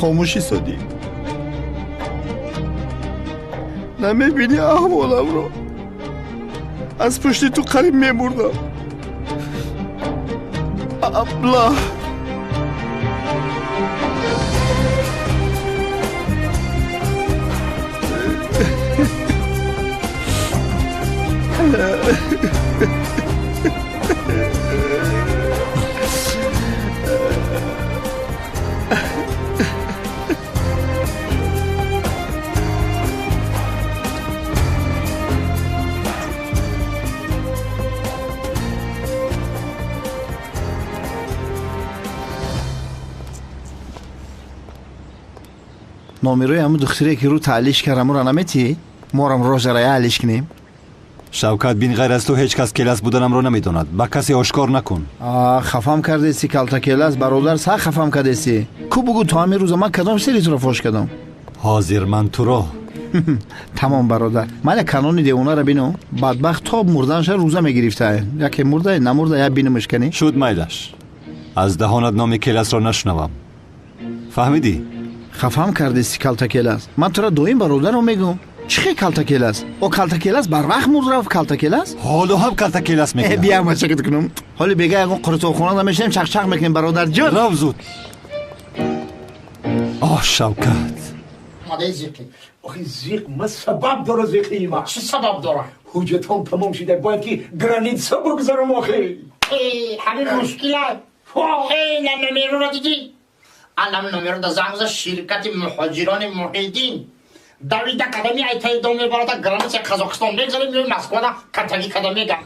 خاموشی سادی. نمیبینی احوالم رو؟ از پشت تو قریب میمردم. ابله نامیروی همون دختری که رو تعلیش کردم رو نمیتی؟ مارم روزرای علیش کنیم. شوکت بین غیر از تو هیچ کس کلاس بودنم رو نمیدوند. با کسی آشکار نکن. خفم کرده سی کلتا کلاس برادر سا خفم کرده سی. کو بگو تو همین روز من کدام سری تو رو فوش کردم؟ حاضر من تو رو. تمام برادر. من کانونی دیونا رو بینم. بدبخت تا مردنش روزه میگرفته. یکی مرده نمرده یا بینمش کنی؟ شد میلش. از دهانت نام کلاس را نشنوم. فهمیدی؟ خفم کرده سی کلتا کلاس. من تو را دویم برادر رو میگم. چه کلتا کلاس؟ او کلتا کلاس بر وقت مرد رفت کلتا کلاس؟ حالا هم کلتا کلاس میکنم. بیا ما چکت کنم. حالا بگه اگه قرطو خونه نمیشیم چخ چخ میکنیم برادر جان. رو زود. آه شوکت. ماده زیقی. آخه زیق ما سبب داره زیقی ما. چه سبب داره؟ حجتان تمام شده باید که گرانیت سب بگذارم آخه. همین مشکل هست. نمیرو را دیدی؟ الان نمیرو در زنگ شرکت مهاجران محیدین دویده کدامی ایتای دومی بارادا گرانیت قزاقستان بگذاریم میوی مسکو دا کتالی کدامی گم.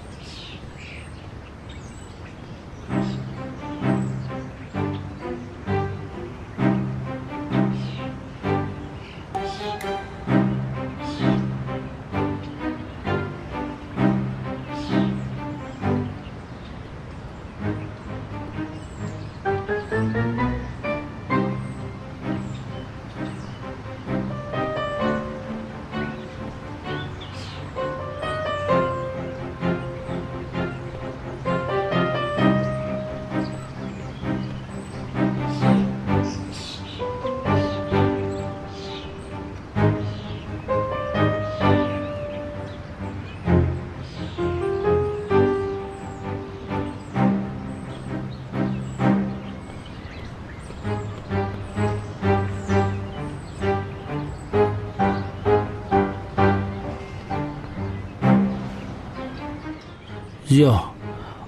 زیا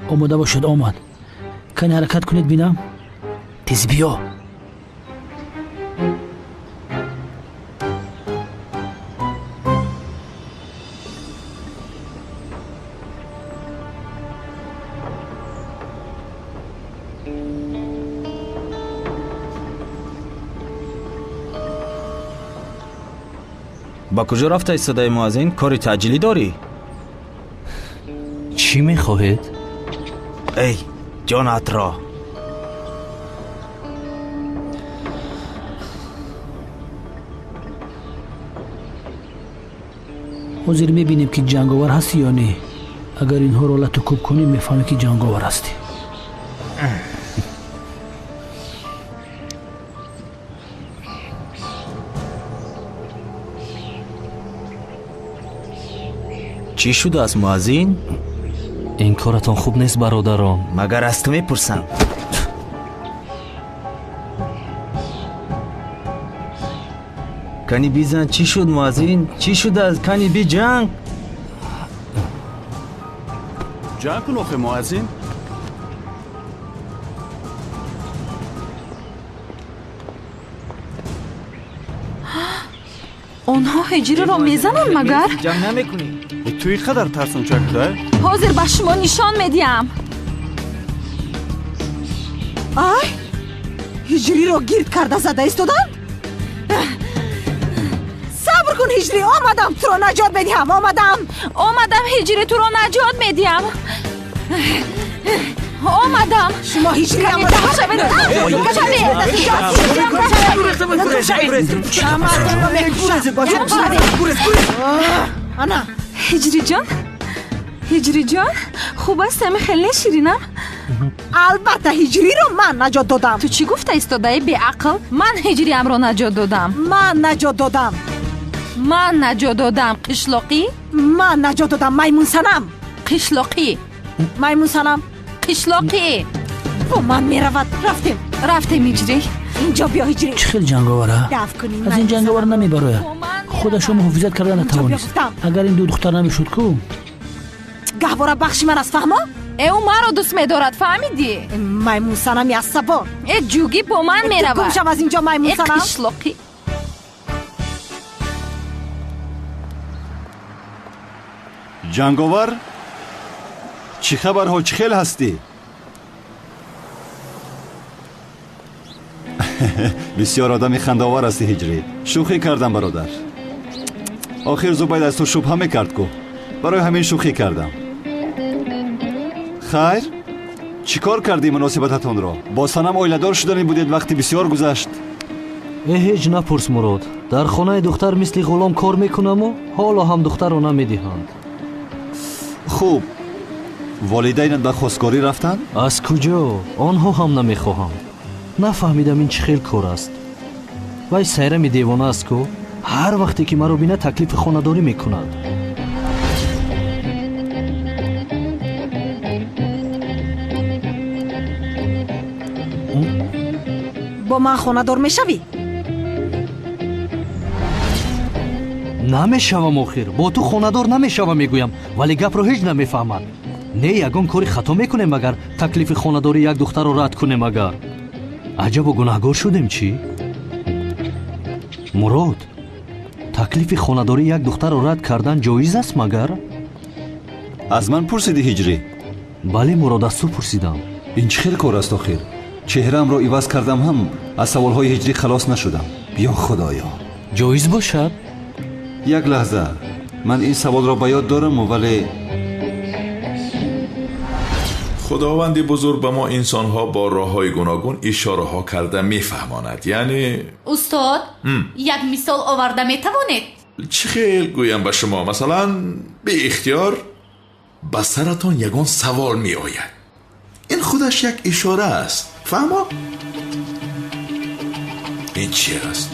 آماده باشد آمد. کنی حرکت کنید بینم. تیز بیا. با کجا رفته صدای مؤذن؟ کاری تعجیلی داری؟ چی میخواهید؟ ای جانت را. حاضر میبینیم که جنگاور هستی یا نه. اگر اینها رو لطو کوب کنی میفهمی که جنگاور هستی. چی شده از مؤذن؟ این کارتان خوب نیست برادران. مگر از تو میپرسم. کنی بیزن چی شد مؤذن؟ چی شد از کنی بی جنگ؟ جنگ کن آخه مؤذن. آنها هجری را میزنن مگر؟ جنگ نمیکنی؟ توی قدر ترسون چکده؟ حاضر به شما نشان میدیم. آی هجری را گرد کرده زده ایستادن؟ صبر کن هجری، آمدم تو را نجات بدیم. آمدم هجری تو را نجات میدیم. آمدم. شما هجری آمدم. انا هجری جان هجری جان خوب است همه خیلی شیرینم. البته هجری رو من نجات دادم. تو چی گفته ایستاده بی عقل؟ من هجری ام رو نجات دادم. من نجات دادم. من نجات دادم. قشلاقی؟ من نجات دادم. میمون صنم. قشلاقی. میمون صنم. قشلاقی. با من میرود. رفتیم هجری. اینجا بیا هجری. چه خیلی جنگاوره. دفع کنیم. از این جنگاور نمیبره. خودشو محافظت کردن نتوانست. اگر این دو دختر نمیشد کو گهواره بخشی من از فهمه؟ او مرا دوست میدارد فهمیدی؟ میمون صنمی از سبا. ای جوگی با من میرود. گم شو از اینجا میمون صنم. ای قشلاقی. جنگاور چی خبر ها؟ چی خیل هستی؟ بسیار آدمی خنداور هستی هجری. شوخی کردم برادر. آخر زبید از تو شبهه میکرد کو. برای همین شوخی کردم. خیر؟ چی کار کردی مناسبتتون را؟ با صنم اویلدار شدنی بودید وقتی بسیار گذشت. هیچ نپرس مراد. در خانه دختر مثل غلام کار میکنم و حالا هم دختر رو نمیدهند. خوب. والدینت به خواستگاری رفتند؟ از کجا؟ آنها هم نمیخواهند. نفهمیدم این چه خیل کار است. وای سیرم دیوانه است کو. هر وقتی که مرا بینه تکلیف خانه‌داری میکند. با من خانه دار میشوی؟ نمیشوم آخر. با تو خانه دار نمیشوم میگویم ولی گپ رو هیچ نمیفهمد. نه یگان کاری خطا میکنیم مگر تکلیف خانه داری یک دختر رو رد کنیم مگر. عجب و گناهگار شدیم چی؟ مراد تکلیف خانه داری یک دختر رو رد کردن جایز است مگر؟ از من پرسیدی هجری؟ بله مراد از تو پرسیدم. این چه خیل کار است آخر؟ چهرم را عوض کردم هم از سوالهای هجری خلاص نشدم. بیا خدایا جایز باشد؟ یک لحظه من این سوال را به یاد دارم ولی خداوند بزرگ به ما انسان‌ها با راه‌های گوناگون اشاره‌ها کرده می‌فهماند. یعنی استاد یک مثال آورده می‌توانید؟ چه خیل گویم به شما. مثلا به اختیار به سرتان یگان سوال می‌آید. این خودش یک اشاره است. فهمو؟ این چی است؟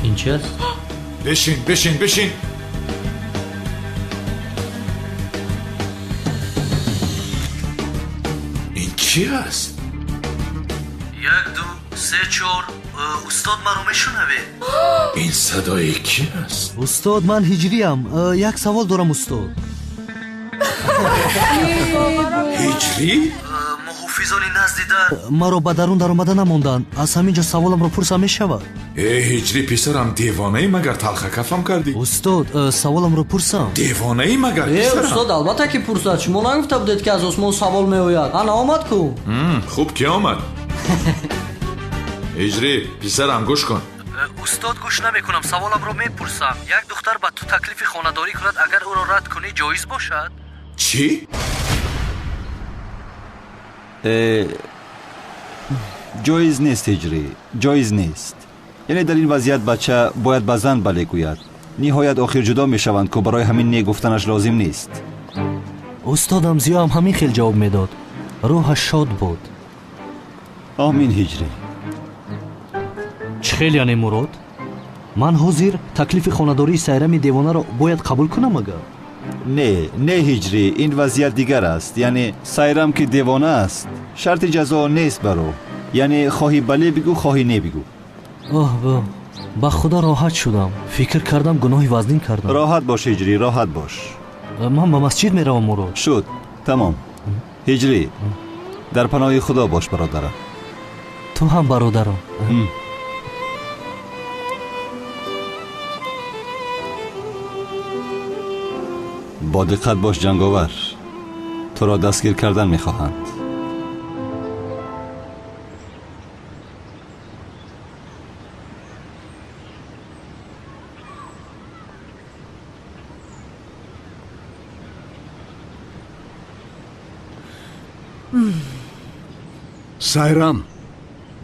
این چی است؟ بشین این چی است؟ 1 2 3 4 استاد مرا میشنوه؟ این صدای کی است؟ استاد من هجری ام. یک سوال دارم استاد. هجری؟ محافظان نزدی در مرا به درون در آمده نماندند. از همینجا سوالم رو پرسم میشود؟ هجری پسرم دیوانه ای مگر تلخ کفم کردی؟ استاد سوالم رو پرسم. دیوانه ای مگر پسرم؟ استاد البته که پرسد. شما نگفته بودید که از آسمان سوال میآید. انا آمد کو. خوب کی آمد؟ هجری پسرم گوش کن. استاد گوش نمیکنم. سوالم رو میپرسم. یک دختر به تو تکلیف خانه‌داری کند اگر او را رد کنی جایز باشد؟ چی؟ جایز نیست هجری. جایز نیست. یعنی در این وضعیت بچه باید به زن بله گوید. نهایت آخر جدا می شوند که برای همین نه گفتنش لازم نیست. استادم زیا هم همین خیل جواب میداد. روحش شاد بود. آمین هجری. چه خیل یعنی مراد؟ من حاضر تکلیف خانه‌داری سیرم دیوانه را باید قبول کنم اگر؟ نه هجری. این وضعیت دیگر است. یعنی سیرم که دیوانه است شرط جزا نیست برو. یعنی خواهی بله بگو خواهی نه بگو. با خدا راحت شدم. فکر کردم گناهی وزنین کردم. راحت باش هجری. راحت باش. من به مسجد میروم مراد. شد تمام. هجری در پناه خدا باش برادرم. تو هم برادرم. با دقت باش جنگاور. تو را دستگیر کردن میخواهند. سایرام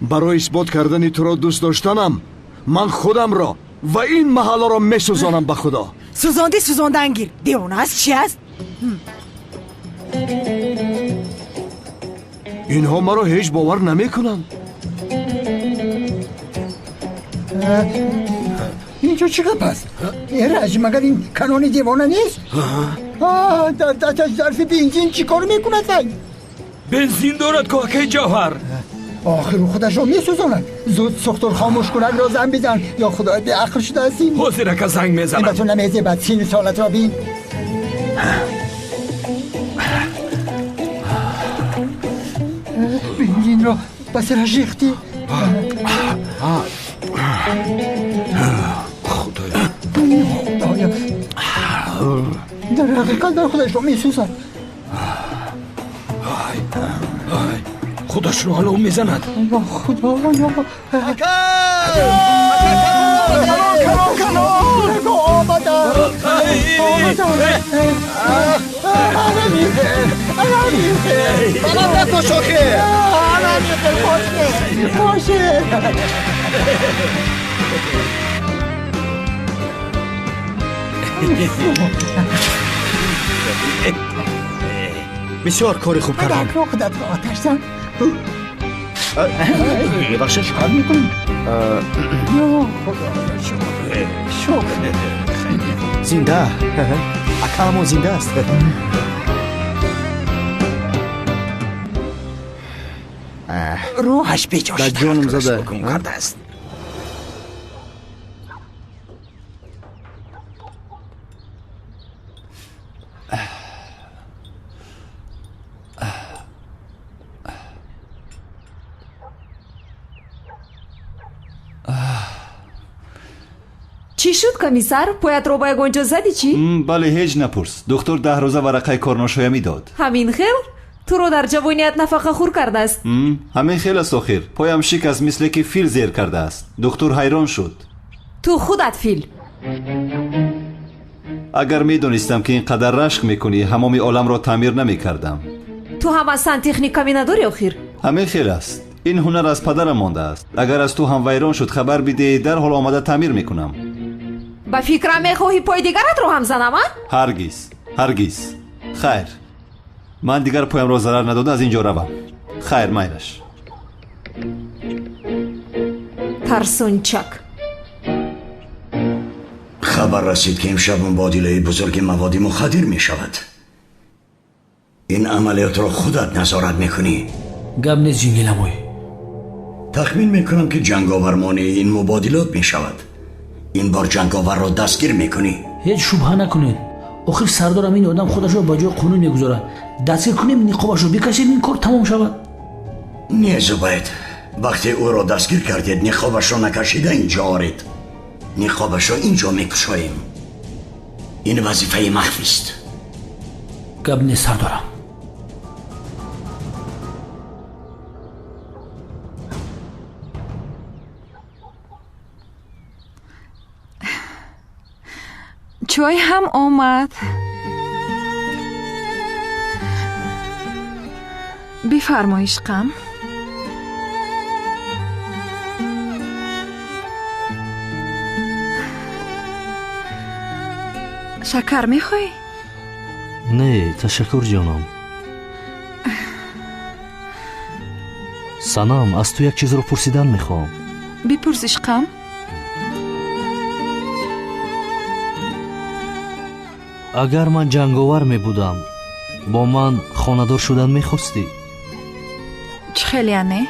برای اثبات کردن تو را دوست داشتنم من خودم را و این محله را میسوزانم به خدا. سوزاندی سوزاندن گیر. دیوانه است چی است؟ اینها مرا هیچ باور نمیکنند. اینجا چی گپ است؟ رج مگر این کانون دیوانه نیست؟ در دستش ظرف بنزین چی کار میکند؟ بنزین دارد کاکه جوهر. آخر خودش را میسوزاند. زود سختور خاموش کنک را زن بزن یا خدای به عقل شده هستیم. حاضره که زنگ میزنم. این بتون نمیزه بعد سین سالت را بین. بنزین را بسرش ریختی. خدایا در حقیقت در خودش را میسوزد. خودش رو حالا میزند. یا خدایا بسیار کاری خوب کردم. خودت رو آتش زن. ببخشید. چیکار میکنی؟ یا خدا شکر. زنده. اکرم زنده است. روحش بیجاش در جانم زده. کرده است. چی شد کمیسر؟ پایت رو با گنجا زدی چی؟ بله هیچ نپرس. دکتر 10 روزه ورقه کارناشایم میداد. همین خیل؟ تو رو در جوانیت نفقه خور کرده است. همین خیلی است آخر. پایم شکست مثل که فیل زیر کرده است. دکتر حیران شد. تو خودت فیل. اگر میدونستم که اینقدر رشک میکنی همامی عالم را تعمیر نمیکردم. تو هم اصلا تکنیک کمی نداری آخر. همین خیلی است. این هنر از پدرم مانده است. اگر از تو هم ویران شد خبر بده در حال آمده تعمیر میکنم. با فکرم میخواهی پای دیگرت رو هم زنم ها؟ هرگز. خیر. من دیگر پایم را ضرر نداده از اینجا روم. خیر میرش. ترسونچک. خبر رسید که امشب مبادله بزرگ مواد مخدر می شود. این عملیات را خودت نظارت میکنی؟ گپ نیست جنگیلموی. تخمین میکنم که جنگاور مانع این مبادلات می شود. این بار جنگاور را دستگیر میکنی؟ هیچ شبهه نکنید. آخر سردارم این آدم خودش را با جای قانون میگذارد. دستگیر کنیم نقابش رو بکشیم این کار تمام شود. نه زبید. وقتی او را دستگیر کردید نقابش را نکشیده اینجا آرید. نقابش را اینجا میکشاییم. این وظیفه مخفی است. گپ نیست سردارم. چای هم آمد. بفرما عشقم. شکر میخوای؟ نه تشکر جانم. سنم از تو یک چیز رو پرسیدن میخوام. بپرس عشقم. اگر من جنگاور می بودم با من خانه‌دار شدن میخواستی؟ چه خیلی نه؟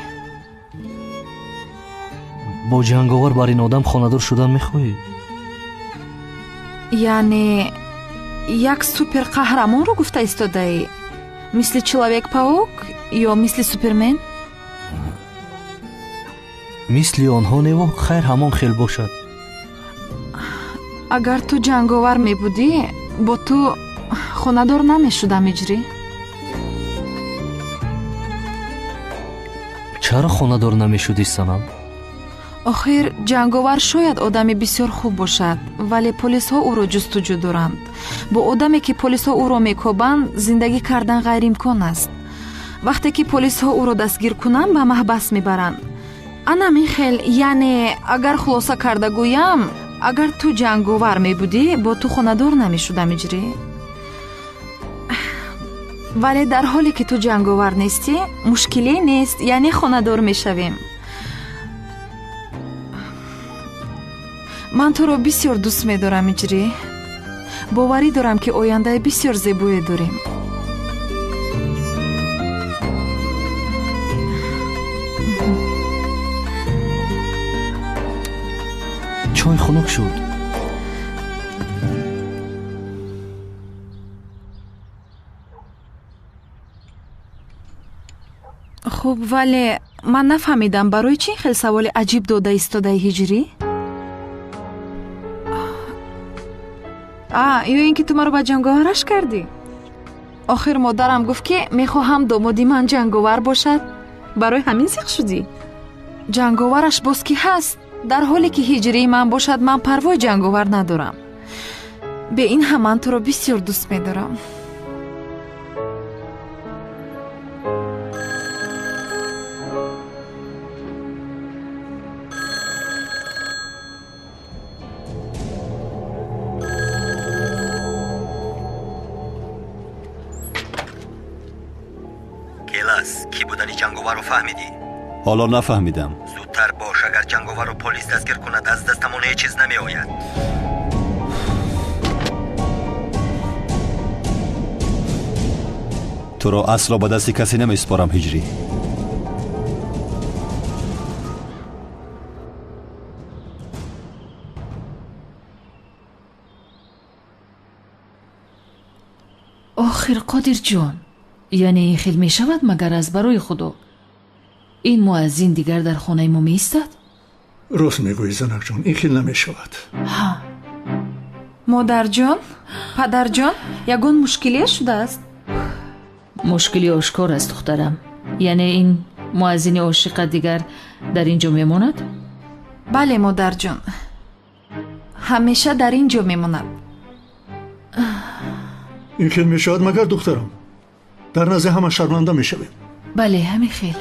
با جنگاور بر این آدم خانه‌دار شدن میخوایی؟ یعنی یک سوپر قهرمان رو گفته ایستاده ای؟ مثل چلوویک پاوک یا مثل سوپرمن؟ مثل آنها نیو خیر همان خیل باشد. اگر تو جنگاور می بودی با تو خانه‌دار نمی شدم اجری؟ چرا خانه‌دار نمی شدی سنم؟ آخر جنگاور شاید آدمی بسیار خوب باشد ولی پلیس ها او را جستجو دارند. با آدمی که پلیس ها او را میکوبند زندگی کردن غیر امکان است. وقتی که پلیس ها او را دستگیر کنند به محبس میبرند. انا میخیل یعنی اگر خلاصه کرده گویم агар ту ҷанговар мебудӣ бо ту хонадор намешудам иҷрӣ. вале дар ҳоле ки ту ҷанговар нестӣ мушкиле нест, яъне хонадор мешавем. ман туро бисёр дӯст медорам иҷрӣ. боварӣ дорам ки ояндаи бисёр зебое дорем. чой хунук шуд. хуб, вале ман нафаҳмидам барои чӣ ин хел саволи аҷиб дода истодаи ҳиҷрӣ? ё ин ки ту маро ба ҷанговараш кардӣ? охир модарам гуфт ки мехоҳам домоди ман ҷанговар бошад. барои ҳамин зиқ шудӣ? ҷанговараш боз ки ҳаст. дар ҳоле ки ҳиҷрии ман бошад ман парвои ҷанговар надорам. бе ин ҳам ман туро бисёр дӯст медорам. келас, ки будани ҷанговарро фаҳмидӣ? ҳоло нафаҳмидам. зудтар бош, агар ҷанговарро полис дастгир кунад аз дастамон ҳеҷ чиз намеояд. туро асло ба дасти касе намеспорам ҳиҷрӣ. охир қодирҷон, яъне ин хел мешавад магар аз барои худо? ин муаззин дигар дар хонаи мо меистад? рост мегӯӣ занакҷон, ин хел намешавад. модарҷон, падарҷон, ягон мушкилие шудааст? мушкили ошкор аст духтарам. яъне ин муаззини ошиқа дигар дар ин ҷо мемонад? бале модарҷон, ҳамеша дар ин ҷо мемонад. ин хел мешавад магар духтарам? дар назди ҳама шарманда мешавем. бале, ҳамин хел.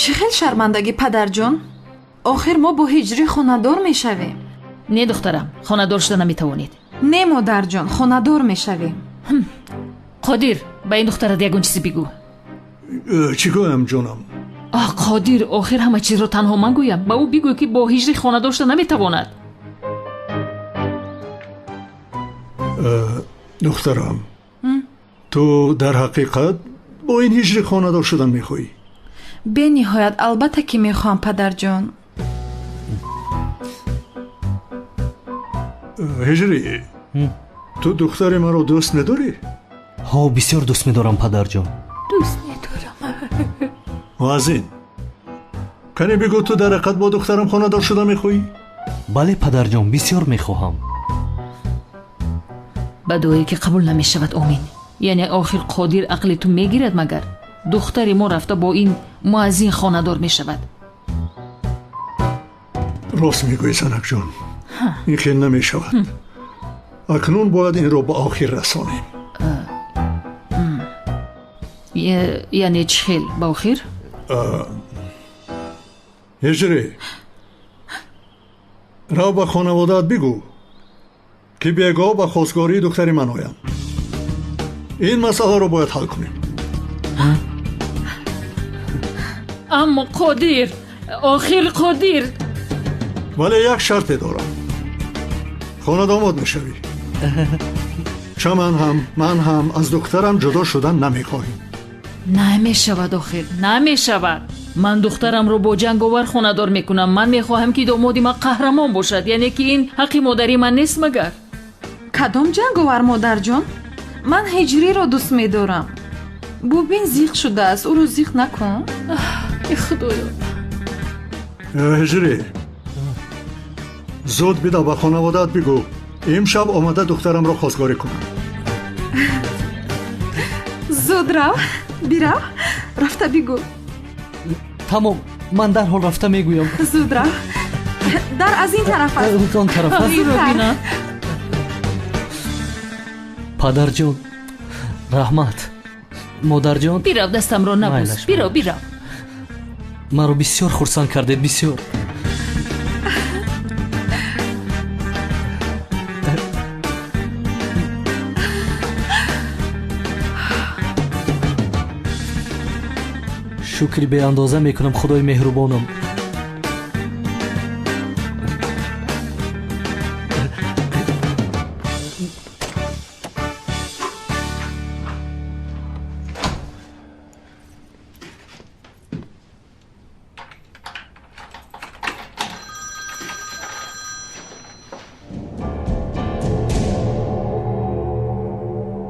чӣ хел шармандагӣ падарҷон? охир мо бо ҳиҷрӣ хонадор мешавем. не духтарам, хонадор шуда наметавонед. не модарҷон, хонадор мешавем. қодир, ба ин духтарат ягон чизе бигӯ. чӣ гӯям ҷонам? қодир, охир ҳама чизро танҳо ман гӯям. ба ӯ бигӯй ки бо ҳиҷрӣ хонадор шуда наметавонад. духтарам, ту дар ҳақиқат бо ин ҳиҷрӣ хонадор шудан мехоҳӣ? бениҳоят албатта ки мехоҳам падарҷон. ҳиҷрӣ, ту духтари маро дӯст медорӣ? ҳо, бисёр дӯст медорам падарҷон. дӯст медорам. муаззин, кане бигӯ, ту дар ҳақиқат бо духтарам хонадор шуда мехоҳӣ? бале падарҷон, бисёр мехоҳам. ба дуое ки қабул намешавад. омин. яъне охир қодир ақли ту мегирад магар? духтари мо рафта бо ин муаззин хонадор мешавад. рост мегӯӣ занакҷон, ин хел намешавад. акнун бояд инро ба охир расонем. яъне чӣ хел ба охир? ҳиҷрӣ, рав ба хонаводаат бигӯ ки бегоҳ ба хостгории духтари ман оям. ин масъаларо бояд ҳал кунем. аммо қодир, охир қодир. вале як шарте дорам. хонадомот мешавӣ. ча ман ҳам аз духтарам ҷудо шудан намехоҳем. намешавад охир, намешавад. ман духтарамро бо ҷанговар хонадор мекунам. ман мехоҳам ки домоди ман қаҳрамон бошад. яъне ки ин ҳаққи модари ман нест магар? кадом ҷанговар модарҷон? ман ҳиҷриро дӯст медорам. бубин зиқ шудааст, ӯро зиқ накун. худоё. ҳиҷрӣ, зуд бида ба хонаводаат бигӯ имшаб омада духтарамро хостгорӣ кунам. зуд рав, бирав, рафта бигӯ. тамом, ман дарҳол рафта мегӯям. зуд рав. дар аз ин тараф аст. он тараф аст. падарҷон, раҳмат. модарҷон, бирав, дастамро набуз. бирав. маро бисёр хурсанд кардед, бисёр. شکری به اندازه میکنم خدای مهربانم.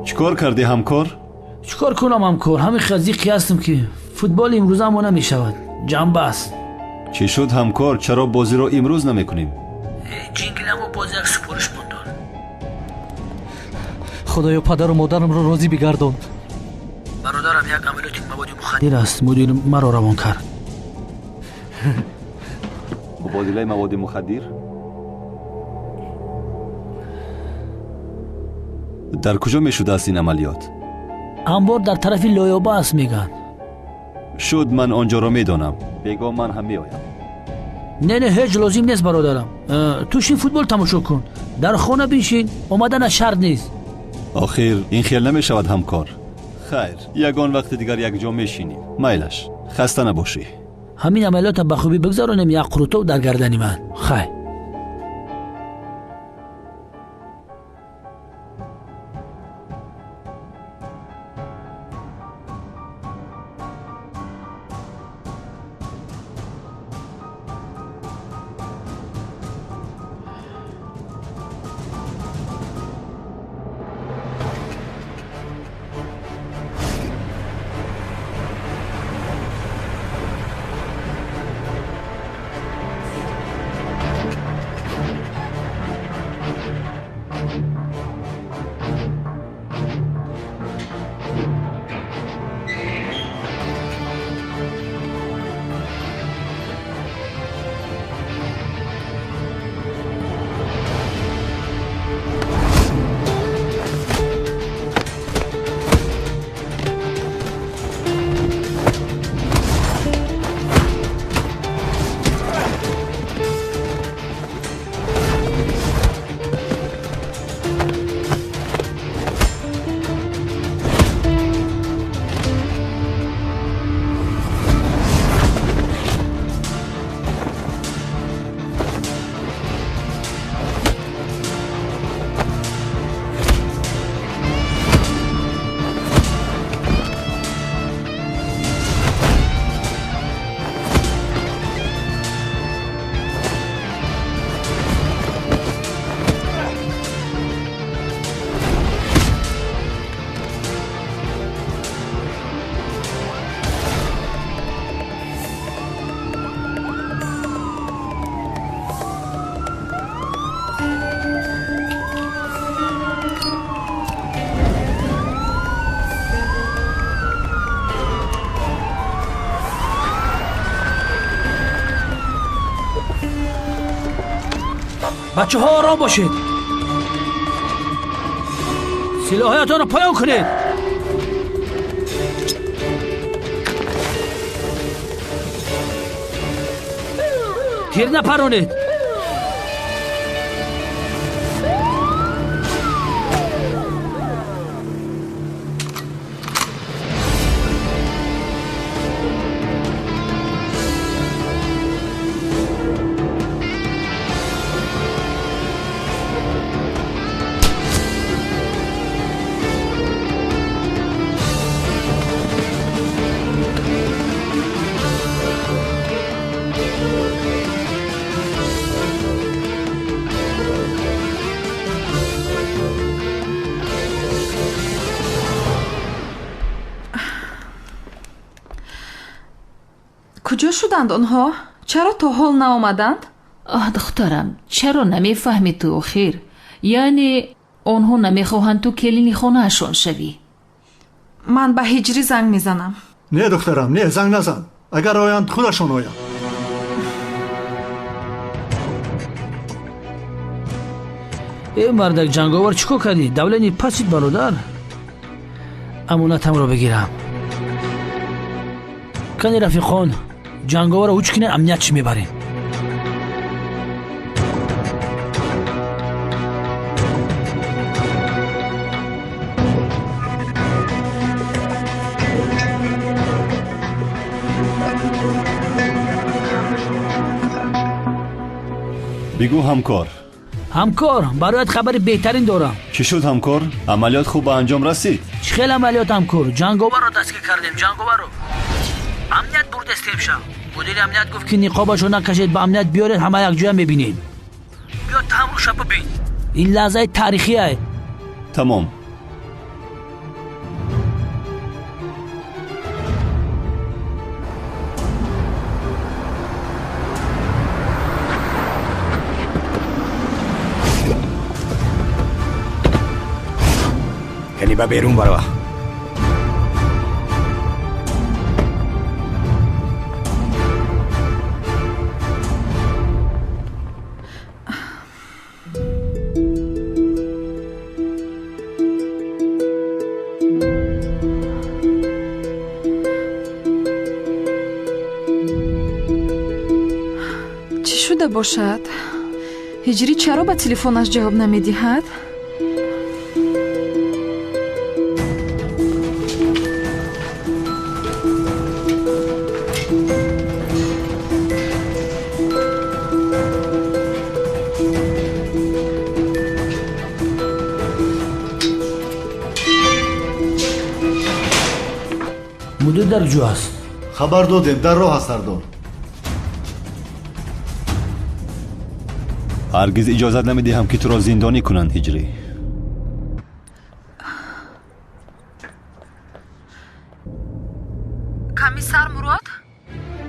چیکار کردی همکار؟ چیکار کنم همکار؟ همین خزیقی هستم که فوتبال امروز هم نمی شود. جنبه است. چی شد همکار؟ چرا بازی رو امروز نمیکنیم؟ جنگلم و بازی یک سپارش بندار. خدایا پدر و مادرم رو راضی بگردان. برادرم یک عملیات مواد مخدر است. مدیر مرا روان کرد. مبادله مواد مخدر؟ در کجا میشده است این عملیات؟ انبار در طرف لایابه است میگن. شد من آنجا را میدانم. بگو من هم میآیم. نه هیچ لازم نیست برادرم. تو شین فوتبال تماشا کن. در خانه بنشین. اومدن شرط نیست. آخر این خیال نمی شود همکار. خیر یگان وقت دیگر یک جا میشینیم. میلش خسته نباشی. همین عملیات به خوبی بگذارونیم یک قروتو در گردن من. خیر. بچه ها آرام باشید. سلاحایتان رو پایان کنید. تیر نپرونید. کجا شدند آنها؟ چرا تا حال نآمدند؟ دخترم چرا نمیفهمی تو آخر؟ یعنی آنها نمیخواهند تو کلینی خانه اشان شوی؟ من به هجری زنگ میزنم. نه دخترم نه زنگ نزن. اگر آیند خودشان آیند. ای مردک جنگاور چیکار کردی؟ دولنی پسید برادر. امانتم رو بگیرم. کنی رفیقان جنگاور رو کنین امنیت چی میبریم. بگو همکار. همکار برایت خبر بهترین دارم. چی شد همکار؟ عملیات خوب به انجام رسید؟ چه خیلی عملیات همکار؟ جنگاور رو دستگیر کردیم. جنگاور رو امنیت برد است امشب. مدیر امنیت گفت که نقابشو نکشید، به امنیت بیارید، همه یک جای میبینید. بیا تمرو شب ببین. این لحظه تاریخیه. تمام. کنی با بیرون برو. چی شده باشد؟ هجری چرا به تلفنش جواب نمیدهد؟ مدیر در جو است. خبر دادیم، در راه است سردار. هرگز اجازت نمیدهم که تو را زندانی کنند هجری. کمیسر مراد؟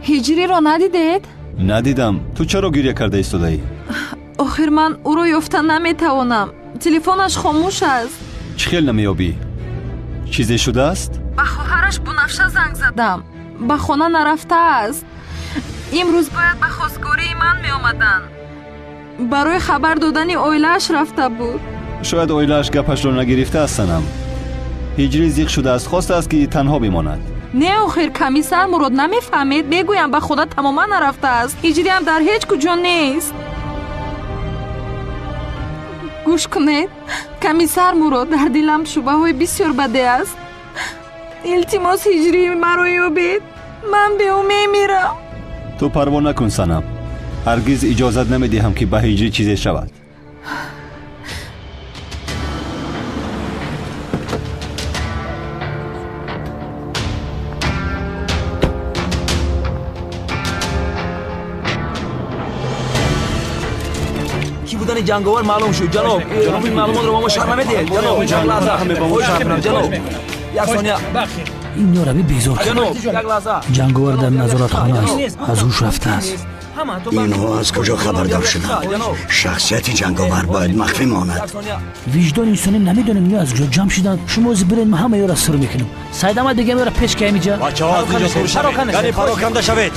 هجری را ندیدید؟ ندیدم. تو چرا گریه کرده ایستاده؟ آخر من او را یافتن نمیتوانم. تلفنش خاموش است. چه خیلی نمیابی؟ چیزی شده است؟ به خواهرش بنفشه زنگ زدم. به خانه نرفته است. امروز باید به خواستگاری من می آمدن. برای خبر دادن اویله‌اش رفته بود. شاید اویله‌اش گپش را نگرفته هستنم. هجری زیق شده است، خواسته است که تنها بماند. نه آخر کمیسر مراد نمیفهمید. بگویم به خدا تماما نرفته است. هجری هم در هیچ کجا نیست. گوش کنید کمیسر مراد، در دلم شبه های بسیار بده است. التماس هجری مرا یابید. من به او میمیرم. تو پروا نکن سنم. هرگز اجازت نمیدهم که به هجری چیزی شود. کی بودن جنگاور معلوم شد جناب. این معلومات رو با ما شهر نمیدید جناب. جناب یک ثانیه. این نوربی بیزار جناب یک لحظه. جنگاور در نظارت خانه است. از هوش رفته است. اینها از کجا خبردار شدند؟ شخصیت جنگاور باید مخفی ماند. وجدان انسانی نمیدونیم اینو از کجا جمع شدن. شما از برین ما همه را سر میکنیم. سعید احمد دیگه میره پیش که اینجا. بچه‌ها از اینجا دور شوید. یعنی پراکنده شوید.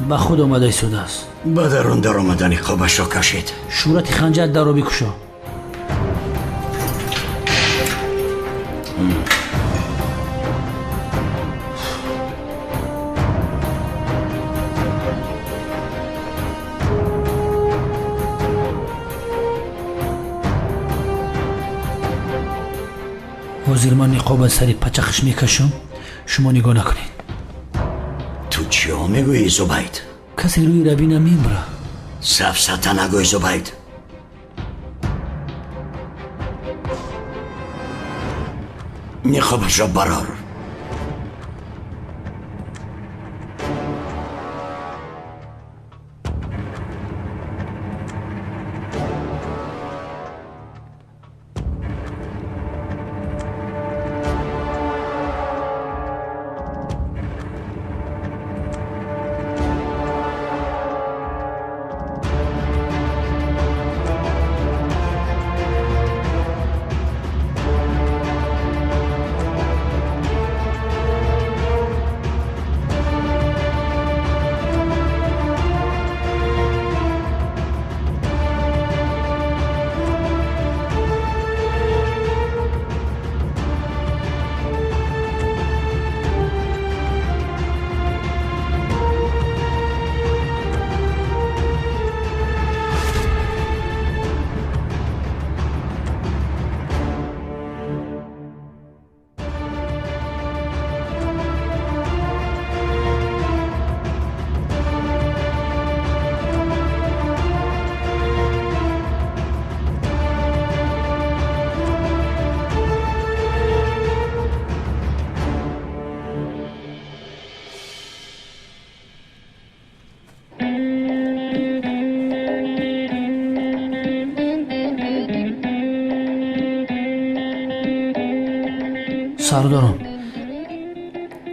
به خود آمده ایستاده است. به درون در آمدن خوابش را کشید. شورت خنجر در را بکشا. حاضر من نقاب سری پچخش میکشم، شما نگاه نکنید. تو چیا میگویی زبید؟ کسی روی روی نمیمره. سفسطه نگوی زبید. نقابش را برار. سردارم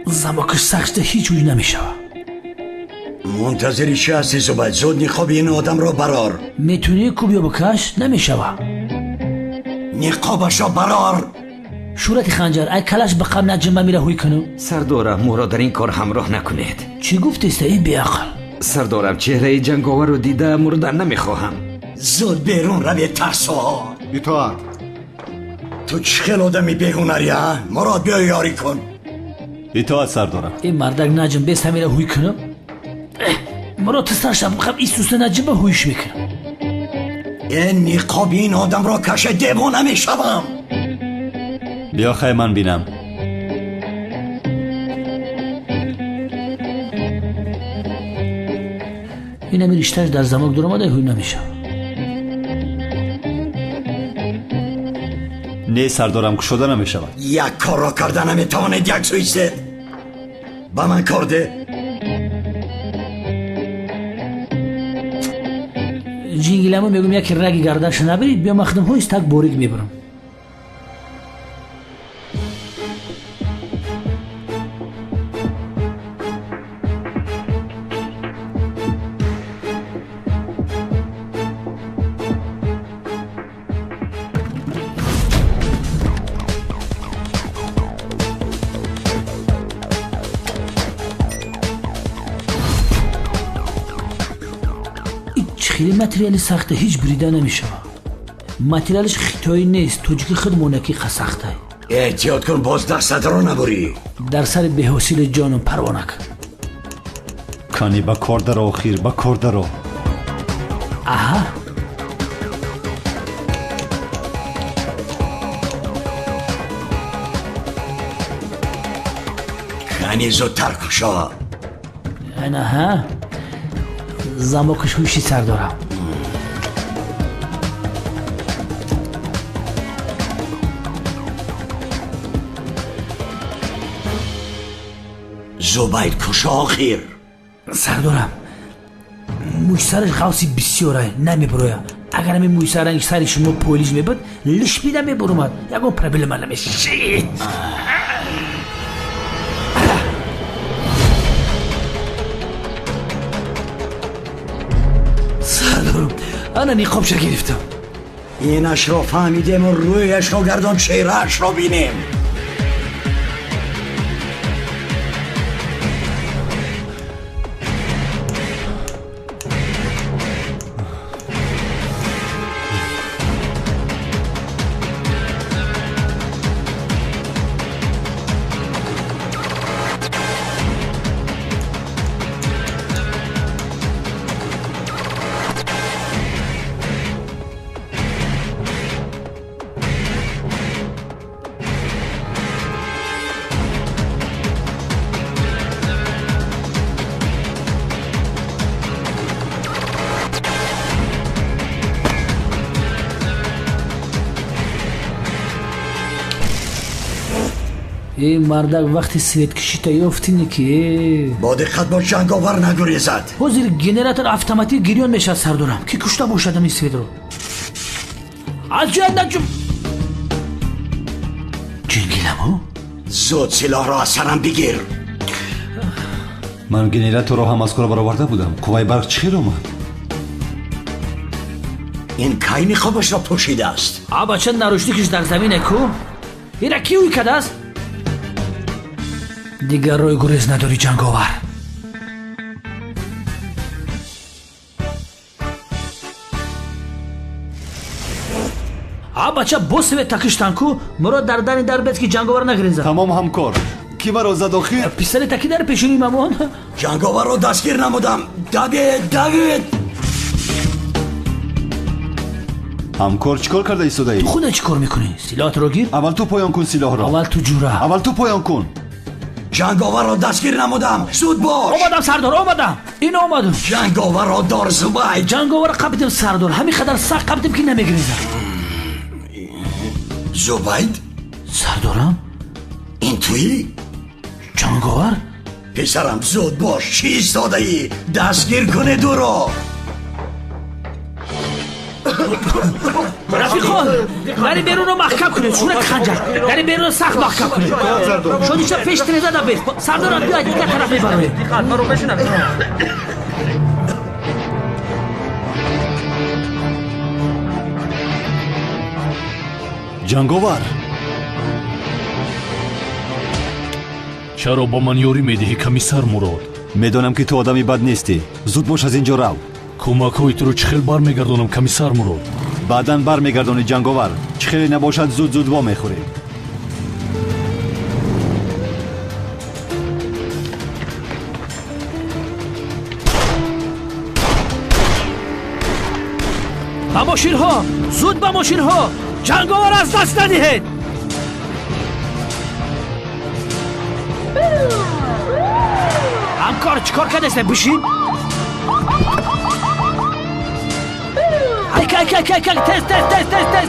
زماکش سخته هیچ جوری نمیشه. منتظری چی هستی زبید؟ زود نقاب این آدم رو برار. میتونی کوبیو بکش؟ نمیشه. نقابش رو برار. شورت خنجر ای کلش به قم نجمه میره هوی کنم. سردارم مرا در این کار همراه نکنید. چی گفتی است ای بیعقل؟ سردارم چهره جنگاور رو دیده مردن نمیخواهم. زود بیرون روی ترسا. اطاعت. تو چه خیل آدمی بیهونری ها؟ مراد بیا یاری کن. اطاعت سردارم. این مردک نجم بیست همیره هوی کنم. مراد تسترشم بخم این سوسته نجم به هویش میکنم. این نقاب این آدم را کشه دیوانه میشوم. بیا خواهی من بینم. این همی ریشترش در زماک در آمده هوی نمیشه. نه سردارم کشوده نمیشود. یک کار را کرده نمیتواند یک سویستد. با من کرده. جینگیلمو میگم یکی رگی گردنش نبرید بیا مخدم هایست تک بوریک میبرم. خیلی متریالی سخته هیچ بریده نمیشه. متریالش خیتایی نیست توجیکی خود مونکی سخته. احتیاط کن باز دستت رو نبری. در سر بهوسیل جانم پروانک. کانی با کار رو خیر با کار رو. آها کانی زودتر کشا. اینا ها زماکش هوشی سر دارم. زبید کشا آخیر. سر دارم موش سرش غوصی بسیاره نمیبرویم. اگر همین موش سرنگ سرش ما پولیس میبود لش بیده میبرومد. یکو پرابلم نمیشه. شیت سردارم انا نقاب شا گرفتم. اینش را فهمیدیم و رویش را گردان چهرهش را بینیم. این مردک وقتی سویت کشیتا یافتینی که با دقت با جنگاور نگریزد. حضیر گنراتور اتوماتیک گریون میشه سردارم که کشته باشد این سویت رو. عجب نجم جنگیلمو زود سلاح را از سرم بگیر. من گنراتور رو هم از کار برآورده بودم. قوای برق چخیر اومد. این کی نقابش را پوشیده است؟ بچه نروشتیکش در زمینه کو؟ ایره کی اوی کده است؟ دیگر روی گریز نداری جنگاور. بچه بوسوی تکشتن کو مراد در بیت که جنگاور نگریزد. تمام همکار کی مرا زد آخیر؟ پیستل تکی در پیشونی مامون. جنگاور را دستگیر نمودم. دوید همکار چیکار کرده ایستاده ای؟ خودت چیکار میکنی؟ سلاحت رو گیر. اول تو پایان کن سلاح را. اول تو جوره. اول تو پایان کن. جنگاور را دستگیر نمودم. زود باش. آمدم سردار آمدم. این آمدم. جنگاور را دار زبید. جنگاور قبیدم سردار. همین خدر سخت قبیدم که نمیگریزم. زبید؟ سردارم؟ این تویی؟ جنگاور؟ پسرم زود باش. چی ایستاده ای؟ دستگیر کنه دو را. рафиқон дари берунро маҳкам кунед шурак ханҷар дари берунро сахт маҳкам кунед шодиша пеш трезада бес сардорат биёед дигар тараф мебароед ҷанговар чаро ба ман ёрӣ медиҳӣ комиссар мурод медонам ки ту одами бад нестӣ зуд бош аз ин ҷо рав кӯмакҳои туро чӣ хел бармегардонам комиссар мурод баъдан бармегардонӣ ҷанговар чӣ хеле набошад зуд вомехӯрӣ ба мошинҳо зуд ба мошинҳо ҷанговар аз даст надиҳед ҳамкор чӣ кор кардастед бишин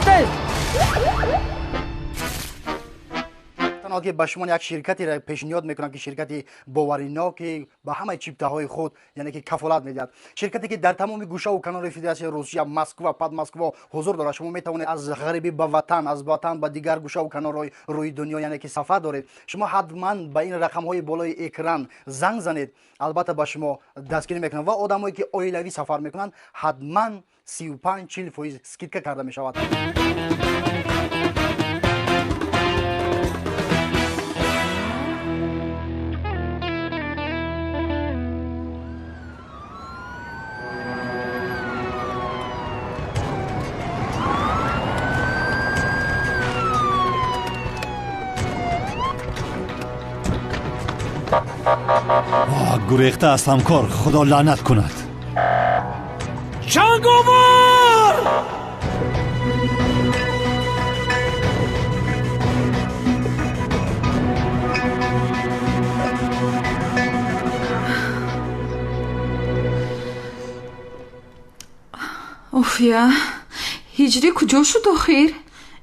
тез که به شما یک شرکتی را پیشنهاد میکنم که شرکتی باورینا که به همه چیپته‌های خود یعنی که کفالت میدهد شرکتی که در تمام گوشه و کنار فدراسیون روسیه مسکو پد مسکو حضور دارد شما میتوانید از غربی به وطن از وطن به دیگر گوشه و کنارهای روی دنیا یعنی که سفر دارید شما حتما به این رقم‌های بالای اکران زنگ زنید البته به شما دستگیری میکنن و آدمایی که اویلوی سفر میکنن حتما 35-40% اسکیدکا کرده میشود گریخته است همکار خدا لعنت کند جنگاور اوفیا هجری کجا شد آخر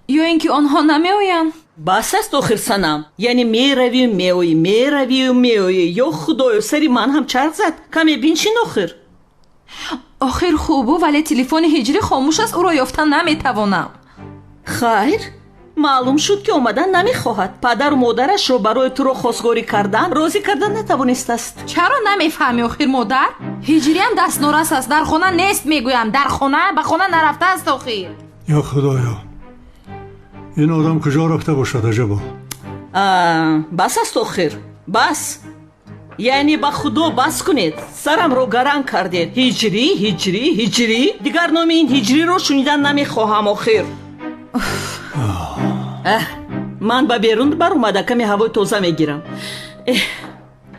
یا اینکه آنها نمیآیند бас аст охир санам яъне меравию меоӣ меравию меоӣ ё худоё сари ман ҳам чарх зад каме биншин охир آخر خوبو ولی تلفن هجری خاموش است او را یافتن نمیتوانم хайр маълум шуд ки омадан намехоҳад падару модарашро барои туро хосгорӣ кардан розӣ кардан натавонистааст чаро намефаҳмӣ охир модар ҳиҷриам дастнорас аст дар хона нест мегӯям дар хона ба хона нарафтааст охир یا خدایا این آدم کجا رفته باشد عجبا бас аст охир бас яъне ба худо бас кунед сарамро гаранг кардед ҳиҷрӣ ҳиҷрӣ ҳиҷрӣ дигар номи ин ҳиҷриро шунидан намехоҳам охир ман ба берун баромада каме ҳавои тоза мегирам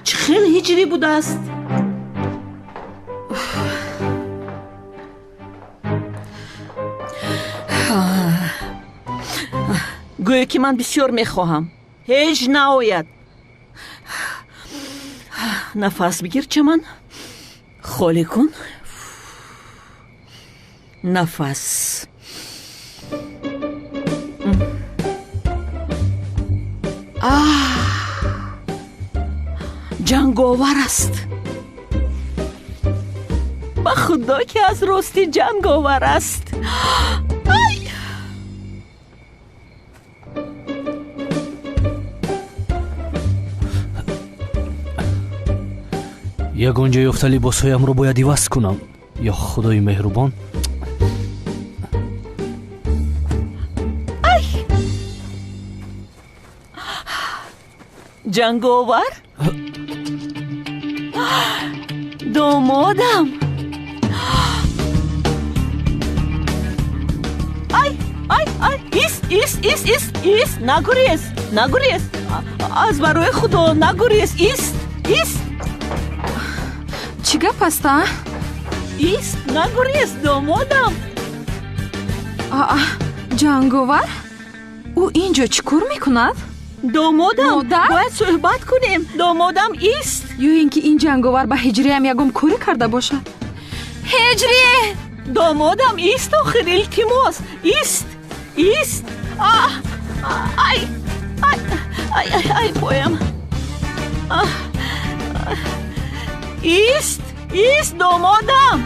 чӣ хел ҳиҷрӣ будааст гӯё ки ман бисёр мехоҳам ҳеҷ наояд нафас бигир чаман холӣ кун нафас ҷанговар аст ба худо ки аз ростӣ ҷанговар аст ягон ҷо ёфта либосҳоямро бояд иваз кунам ё худои меҳрубон ҷанговар домодам ист нагурез аз барои худо нагурез ист чӣ гап аста ист нагурез домодам ҷанговар ӯ ин ҷо чӣ кор мекунад домодам бояд суҳбат кунем домодам ист ё ин ки ин ҷанговар ба ҳиҷриям ягон коре карда бошад ҳиҷрӣ домодам ист охир илтимос ист ай поям ист домодам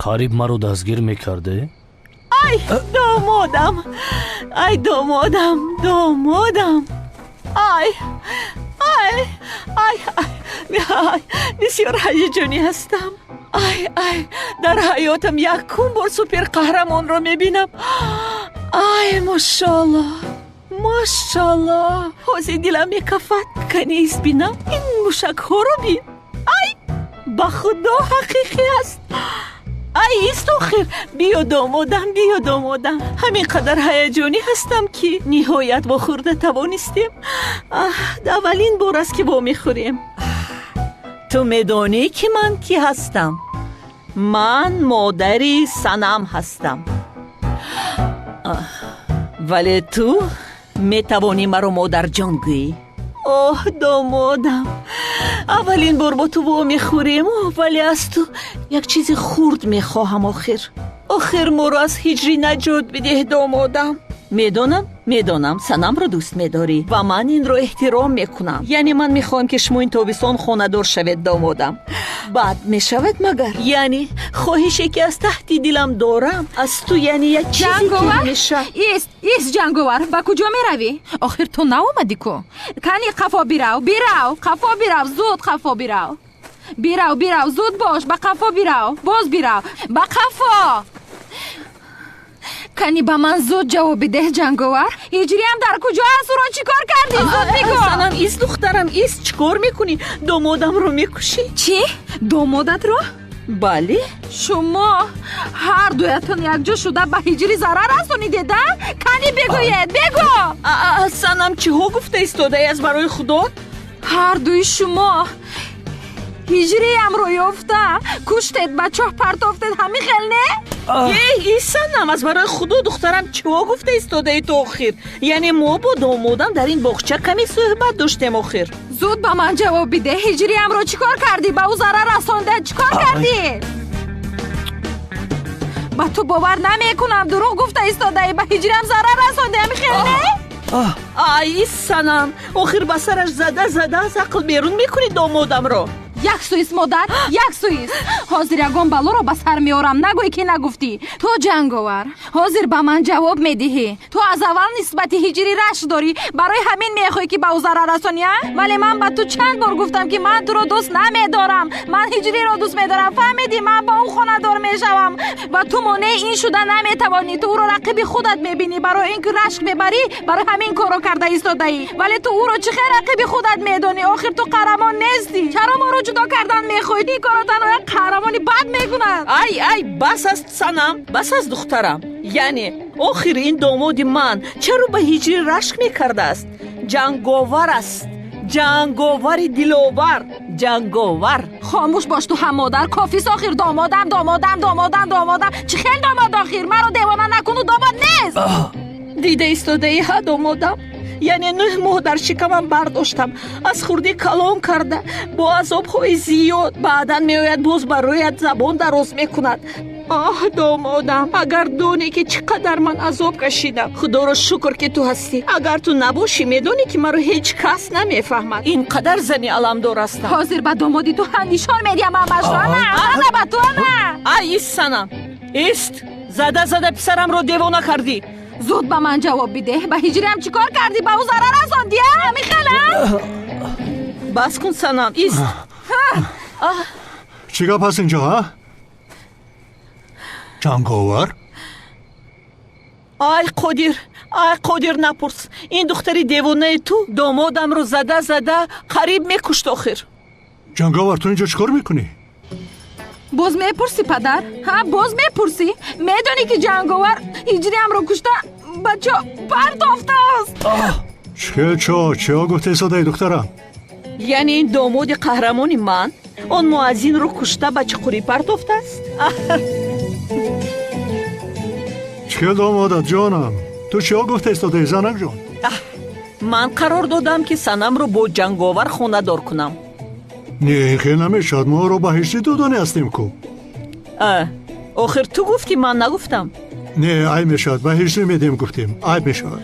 қариб маро дастгир мекарде? ай домодам, ай домодам, домодам, ай ай ай ай бисёр ҳаяҷонӣ ҳастам. ай дар ҳаётам якум бор суперқаҳрамонро мебинам. ай мошаллоҳ, мошаллоҳ, ҳозир дилам мекафад. канист бинам ин мушакҳоро бин. ай ба худо ҳақиқӣ аст. ай ист охир. биё домодам, биё домодам. ҳамин қадар ҳаяҷонӣ ҳастам ки ниҳоят вохӯрда тавонистем. аввалин бор аст ки вомехӯрем. ту медонӣ ки ман кӣ ҳастам? ман модари Санам ҳастам. вале ту метавонӣ маро модарҷон гӯӣ? оҳ домодам, аввалин бор бо ту вомехӯрем, вале аз ту як чизи хурд мехоҳам. охир моро аз ҳиҷрӣ наҷот бидеҳ домодам. медонам Санамро дӯст медорӣ ва ман инро эҳтиром мекунам. яъне ман мехоҳам ки шумо ин тобистон хонадор шавед домодам. баъд мешавад магар? яъне хоҳише ки аз таҳти дилам дорам аз ту, яъне як чизе ки ҳамеша... ист ҷанговар, ба куҷо меравӣ? охир ту наомадӣ ку? кани қафо бирав, қафо бирав, зуд қафо бирав. бирав, зуд бош, ба қафо бирав, боз бирав, ба қафо. кани ба ман зуд ҷавоб бидеҳ ҷанговар. ҳиҷриям дар куҷо аст? ӯро чӣ кор кардӣ? зуд бигӯ. Санам, ист духтарам, ист. чӣ кор мекунӣ? домодамро мекушӣ? чӣ? домодатро? бале. шумо ҳар дуятон якҷо шуда ба ҳиҷрӣ зарар расонидеда? кани бигӯед, бигӯ. Санам, чиҳо гуфта истодааз барои худо? ҳар дуи шумо ҳиҷриямро ёфта куштед, ба чоҳ партофтед. ҳамин хел не? Санам, аз барои худо духтарам, чиҳо гуфта истодаи ту охир? яъне мо бо домодам дар ин боғча каме суҳбат доштем охир. зуд ба ман ҷавоб бидеҳ. ҳиҷриямро чӣ кор кардӣ? ба ӯ зарар расонда чӣ кор кардӣ? ба ту бовар намекунам. дурӯғ гуфта истодаӣ, ба ҳиҷриям зарар расонда. ҳамин хел не? ай Санам, охир ба сараш зада аз ақл берун мекунӣ домодамро. як суист модар, як суист. ҳозир ягон балоро ба сар меорам. нагӯй ки нагуфтӣ. ту ҷанговар, ҳозир ба ман ҷавоб медиҳӣ. ту аз аввал нисбати ҳиҷрӣ рашк дорӣ, барои ҳамин мехоҳӣ ки ба ӯ зарар расонӣ? вале ман ба ту чанд бор гуфтам ки ман туро дӯст намедорам. ман ҳиҷриро дӯст медорам. фаҳмидӣ? ман ба ӯ хонадор мешавам ва ту монеъ ин шуда наметавонӣ. ту ӯро рақиби худат мебинӣ. барои ин ки рашк мебарӣ, барои ҳамин корро карда истодаӣ. вале ту ӯро чӣ хел рақиби худат медонӣ? охир ту қаҳрамон нестӣ. чаро моро ҷудо кардан мехоҳӣ? ин корро танҳо як қаҳрамони бад мекунад. ай бас аст Санам, бас аст духтарам. яъне охир ин домоди ман чаро ба ҳиҷрӣ рашк мекардааст? ҷанговар аст, ҷанговари диловар, ҷанговар. хомӯш бош ту ҳам модар. кофист охир. домодам. чӣ хел домод охир? маро девона накуну. домод нест. дида истодаи ҳа домодам? яъне 9 моҳ дар шикамам бардоштам. аз хурдӣ калон карда бо азобҳои зиёд баъдан меояд боз ба рӯят забон дароз мекунад. домодам, агар донӣ ки чӣ қадар ман азоб кашидам. худоро шукр ки ту ҳастӣ. агар ту набошӣ, медонӣ ки маро ҳеҷ кас намефаҳмад. ин қадар зани аламдор ҳастам. ҳозир ба домоди ту нишон медиҳам. амашро на ба ту на. ай ист Санам, ист. зада писарамро девона кардӣ. зуд ба ман ҷавоб бидеҳ. ба ҳиҷриям чӣ кор кардӣ? ба ӯ зарар расондӣ? ҳамин хела? бас кун Санам, ист. чӣ гап ҳаст инҷо? ҷанговар? ай қодир напурс. ин духтари девонаи ту домодамро зада қариб мекушт охир. ҷанговар, ту инҷо чӣ кор мекунӣ? боз мепурсӣ падар? боз мепурсӣ? медонӣ ки ҷанговар ҳиҷриямро кушта ба чо партофтааст. чиҳо гуфта истодаи духтарам? яъне ин домоди қаҳрамони ман он муаззинро кушта ба чуқурӣ партофтааст? чӣ хел домодат ҷонам? ту чиҳо гуфта истодаи занакҷон? ман қарор додам ки Санамро бо ҷанговар хонадор кунам. не, ин хел намешавад. моро ба ҳиҷрӣ додонӣ ҳастем ку. охир ту гуфтӣ, ман нагуфтам. не, айб мешавад. ба ҳиҷрӣ медиҳем гуфтем. айб мешавад.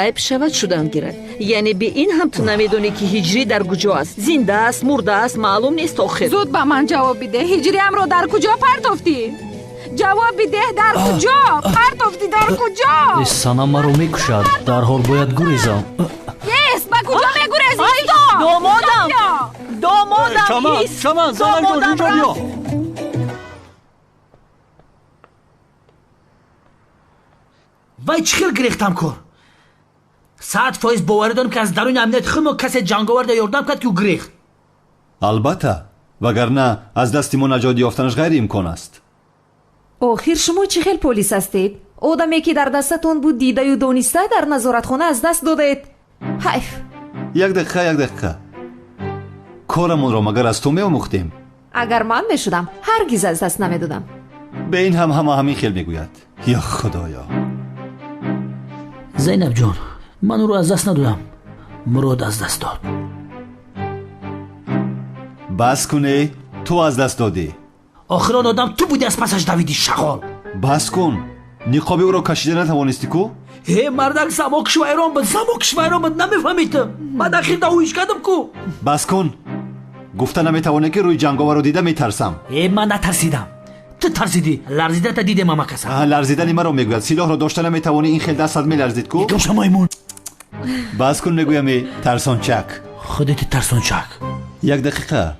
айб шавад шудан гирад. яъне бе ин ҳам ту намедонӣ ки ҳиҷрӣ дар куҷо аст? Зиндааст, мурдааст, маълум нест охир. зуд ба ман ҷавоб биде. ҳиҷриамро дар куҷо партофтӣ? ҷавоб бидеҳ, дар куҷо партофтӣ? Дар куҷо? санам маро мекушад. дарҳол бояд гурезам. ест, ба куҷо мегурезӣ? Домодам! Домодам! Чаман, Занак ҷон, инҷо биё. вай чӣ хел гирехтам кор? 100% боварӣ дорем ки аз даруни амнияти худ мо касе ҷанговар ёрдам кард ки ӯ гирехт. албатта, вагарна аз дасти мо наҷот ёфтанаш ғайриимкон аст. охир шумо чӣ хел полис ҳастед? одаме ки дар дастатон буд дидаю дониста дар назоратхона аз даст додаед. ҳайф. як дақиқа корамонро магар аз ту меомӯхтем? агар ман мешудам ҳаргиз аз даст намедодам. به این هم همین خیل میگوید. یا خدایا. زینب جان، من او رو از دست ندادم. مراد از دست داد. بس کنی، تو از دست دادی. آخر آن آدم تو بودی از پسش دویدی شغال. بس کن. نقابی او را کشیده نتوانستی کو؟ هی مردک زماک شویران بود نمیفهمیدم. بعد اخیر داویش کردم کو. بس کن. گفته نمیتوانه که روی جنگاور رو دیده میترسم. من نترسیدم. تو ترسیدی. لرزیده تا دیده ماما کسا. لرزیدنی مرا میگوید. سلاح رو داشته نمیتوانی این خیلی دستت میلرزید کو؟ یکم شمایمون. بس کن میگویم ترسانچک. خودت ترسانچک. یک دقیقه.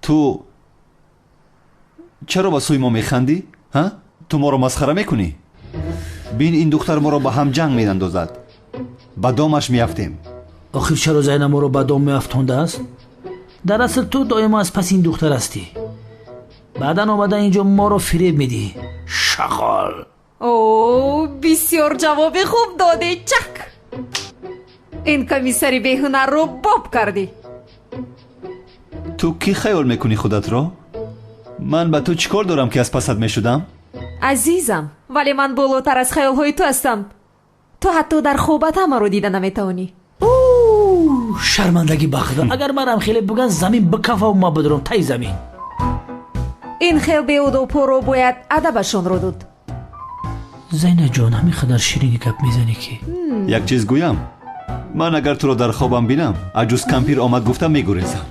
تو چرا با سوی ما میخندی؟ ها؟ تو ما رو مسخره میکنی؟ بین این دختر ما رو با هم جنگ میاندازد. با دامش میافتیم. آخر چرا زینب ما رو با دام میافتونده است؟ در اصل تو دائم از پس این دختر هستی. بعدن آمده اینجا ما رو فریب میدی. شغال. اوه بسیار جواب خوب داده چک. این کمیسری بهنر رو باب کردی. تو کی خیال میکنی خودت رو؟ من با تو چیکار دارم که از پست میشدم؟ عزیزم ولی من بالاتر از خیال های تو هستم. تو حتی در خوابت هم رو دیده نمیتونی. شرمندگی بخدا. اگر منم خیلی بگن زمین بکفه و ما بدرم تای زمین. این خیل بیود و پرو باید ادبشون رو دود. زینب جان همین خدر شیرینی گپ میزنی که یک چیز گویم. من اگر تو رو در خوابم بینم عجوز کمپیر آمد گفتم میگریزم.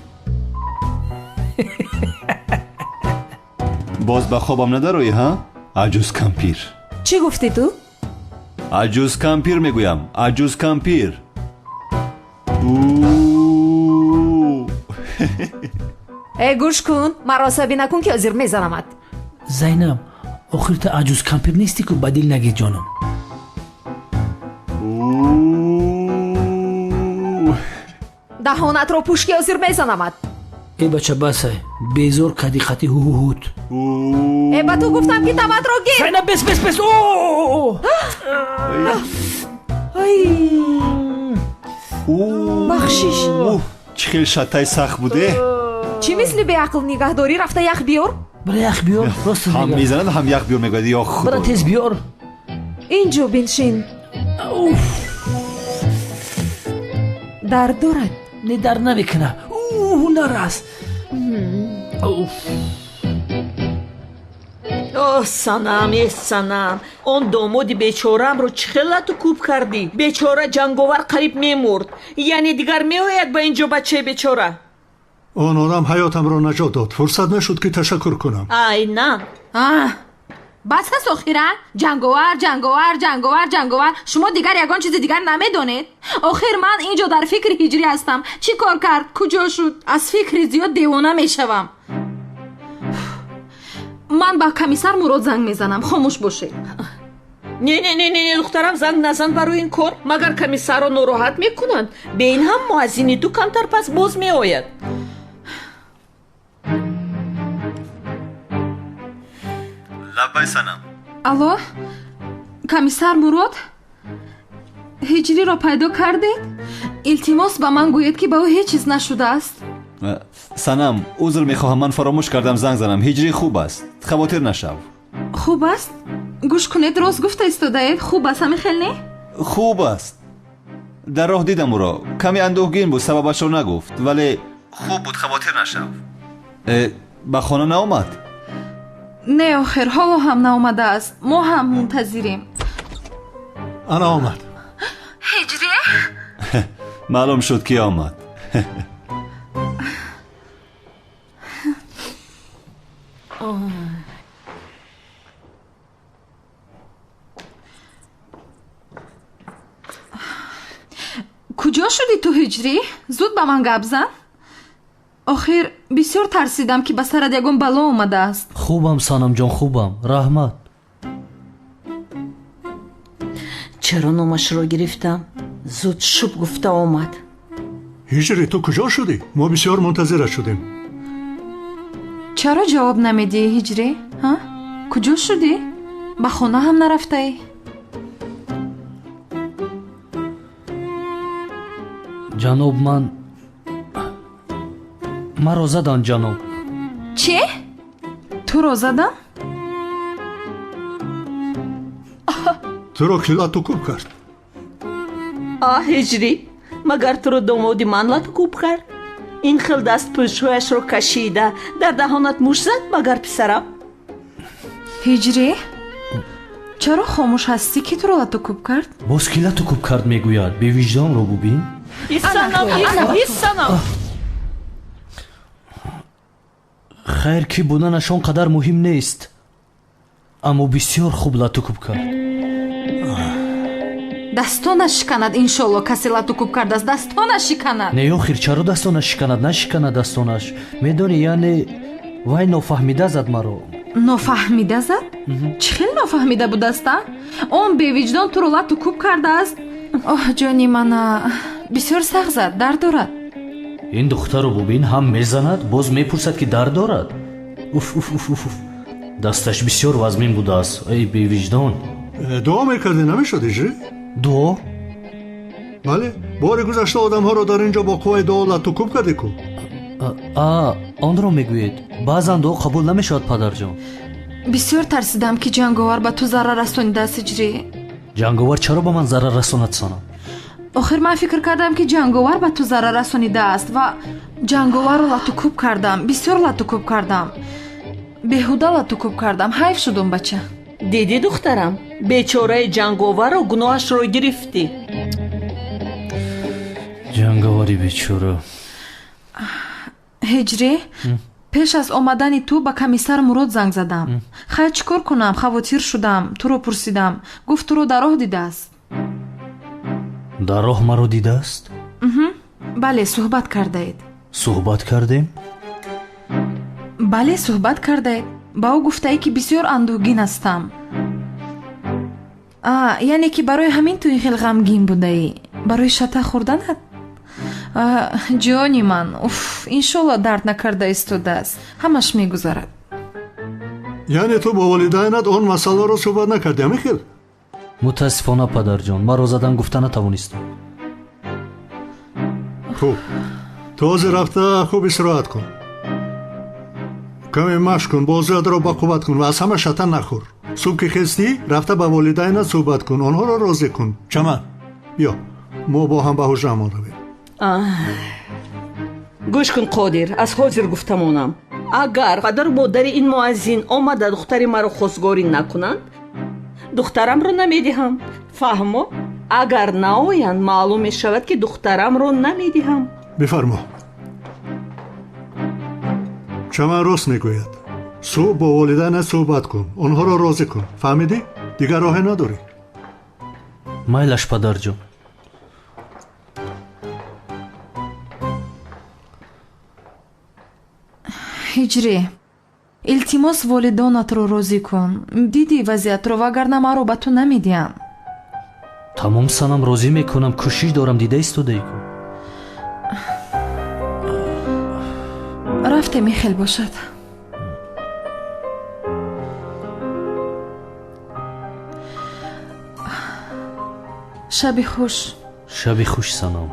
باز به خوابم نداروی ها؟ عجوز کمپیر. چی گفتی تو؟ عجوز کمپیر میگویم. عجوز کمپیر. ای گوش کن مراسبی نکن که ازیر میزنمت. زینب آخر تا عجوز کمپیر نیستی که بدیل نگید جانم. دهانت رو پوشکی ازیر میزنمت. ای بچه بسه بیزور کدی خطی هوت. ای با تو گفتم که تمت رو گیر. زینب بس بخشیش. چه خیلی شتای سخت بوده. چی مثلی به عقل نگهداری رفته یخ بیار؟ برای یخ بیار راست هم میزند هم یخ بیار میگوید یا خدا. برای تیز بیار. اینجا بنشین. درد دارد؟ نه درد نمیکنه. نراست. اوه سنم ای سنم اون دامادی بیچارم رو چخیله تو کوب کردی. بیچاره جنگاور قریب میمرد. یعنی دیگر میآید با اینجا بچه بیچاره. اون آدم حیاتم رو نجات داد. فرصت نشد که تشکر کنم. ای نه. بس هست اخیرا جنگاور شما دیگر یگان چیز دیگر نمیدونید. آخر من اینجا در فکر هجری هستم. چی کار کرد کجا شد؟ از فکر زیاد دیوانه میشوم. من با کمیسر مراد زنگ میزنم. خاموش باشه. نه دخترم زنگ نزن برای این کار. مگر کمیسر رو ناراحت میکنند. به این هم موازینی تو کمتر پس باز میآید. لبای سنم. الو کمیسر مراد هجری را پیدا کردید؟ التماس به من گوید که به او هیچ چیز نشده است. سنم عذر میخواهم من فراموش کردم زنگ زنم. هجری خوب است. خواطر نشو. خوب است؟ گوش کنید راست گفته ایستاده اید. خوب است همین خیلی نه؟ خوب است. در راه دیدم او را. کمی اندوهگین بود سببش رو نگفت ولی خوب بود. خواطر نشو. به خانه نآمد؟ نه آخر حالا هم نآمده است. ما هم منتظریم. انا آمد. هجری؟ معلوم شد کی آمد. کجا شدی تو هجری؟ زود با من گپ زن. آخر بسیار ترسیدم که به سرت یگون بلا اومده است. خوبم سانم جان خوبم. رحمت. چرا نامش را گرفتم؟ زود شب گفته آمد. هجری تو کجا شدی؟ ما بسیار منتظر شدیم. چرا جواب نمیدی هجری؟ ها؟ کجا شدی؟ به خونه هم نرفته ای؟ جناب من رو زدن جناب. چی؟ تو رو زدن؟ تو رو کی لاتوکوب کرد؟ هجری مگر تو رو دامادی من لاتوکوب کرد؟ این خیل دست پشتش رو کشیده در دهانت موش زد مگر پسرم؟ هجری چرا خاموش هستی که تو رو لاتوکوب کرد؟ باز کی لاتوکوب کرد میگوید؟ به وجدان رو ببین. ایستانم. خیر کی بودنش آنقدر مهم نیست، اما بسیار خوب لاتوکوب کرد. دستانش شکند. انشالله کسی لاتوکوب کرده است دستانش شکند. نه آخر چرا دستانش شکند؟ نشکند دستانش. میدونی یعنی وای نفهمیده زد مرا. نفهمیده زد؟ چه خیلی نفهمیده بود است؟ اون به وجدان تو رو لاتوکوب کرده است. اوه جانی من بسیار سخت زد. درد دارد. این دختر رو ببین هم میزند باز میپرسد که درد دارد. اوف اوف اوف اوف. دستش بسیار وزمین بوده است. ای بی وجدان. دعا میکردی نمیشد هجری؟ دعا؟ بله بار گذشته آدم ها رو در اینجا با قوه دعا لاتوکوب کردی کو؟ آن رو میگوید بعضا دعا قبول نمیشد پدر جان. بسیار ترسیدم که جنگاور به تو ضرر رسانیده است هجری. جنگاور چرا به من ضرر رساند سانم؟ آخر من فکر کردم که جنگاور به تو ضرر رسانیده است و جنگاور رو لاتوکوب کردم. بسیار لاتوکوب کردم. بیهوده لاتوکوب کردم. حیف شدم بچه. دیدی دخترم بیچاره جنگاور رو گناهش رو گرفتی. جنگاوری بیچاره. هجری پیش از آمدن تو به کمیسر مراد زنگ زدم. خیلی چیکار کنم؟ خواطر شدم. تو رو پرسیدم. گفت تو رو در راه دیده است. در راه مرا دیده است؟ بله صحبت کرده اید. صحبت کردیم؟ بله صحبت کرده اید. با او گفته ای که بسیار اندوهگین هستم. یعنی که برای همین تو این خیلی غمگین بوده ای. برای شطح خوردنت. جانی من انشالله درد نکرده ایستاده است. همش میگذرد. یعنی تو با والدینت اون مسئله رو صحبت نکردی میخیر؟ متاسفانه پدر جان مرا زدن گفته نتوانستم. خوب تازه رفته خوب استراحت کن. کمی مشق کن. بازویت رو با قوت کن و از همه شطح نخور. صبح که خستی رفته با والدینت صحبت کن. آنها رو راضی کن. چمن بیا ما با هم به حجره‌مان رویم. گوش کن قادر از حاضر گفتمونم اگر پدر مادر این مؤذن آمده دختری مرا خواستگاری نکنند دخترم رو نمیدهم. فهمو؟ اگر نآیند معلوم می شود که دخترم رو نمیدهم. بفرما. چمن راست میگوید. صبح با والدینت صحبت کن. آنها را راضی کن. فهمیدی؟ دیگر راه نداری. مایلش پدر جان. هجری التماس والدانت رو راضی کن. دیدی وضعیت رو وگرنه ما رو به تو نمیدیم. تمام سنم راضی میکنم. کوشش دارم دیده ایستاده ای کن. رفته میخیل باشد. شبی خوش. شبی خوش سنم.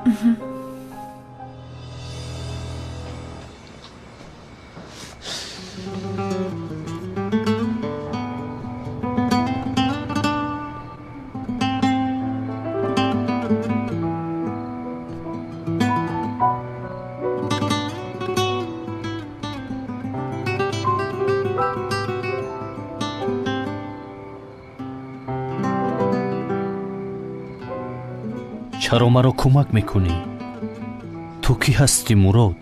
چرا مرا کمک میکنی؟ ту кӣ ҳастӣ мурод?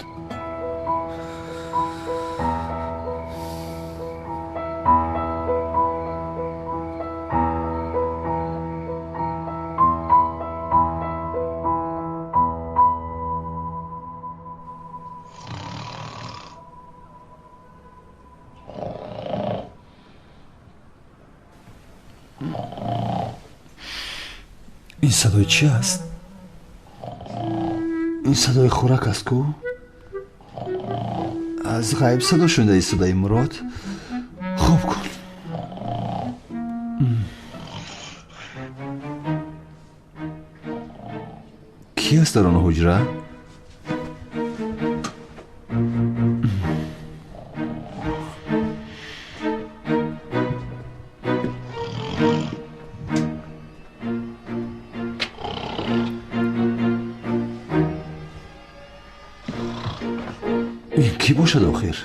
این صدای چی است؟ این صدای خوراک است کو؟ از غیب صدا شده صدای مراد. خوب کن. کی است در آن حجره؟ این کی باشد آخر؟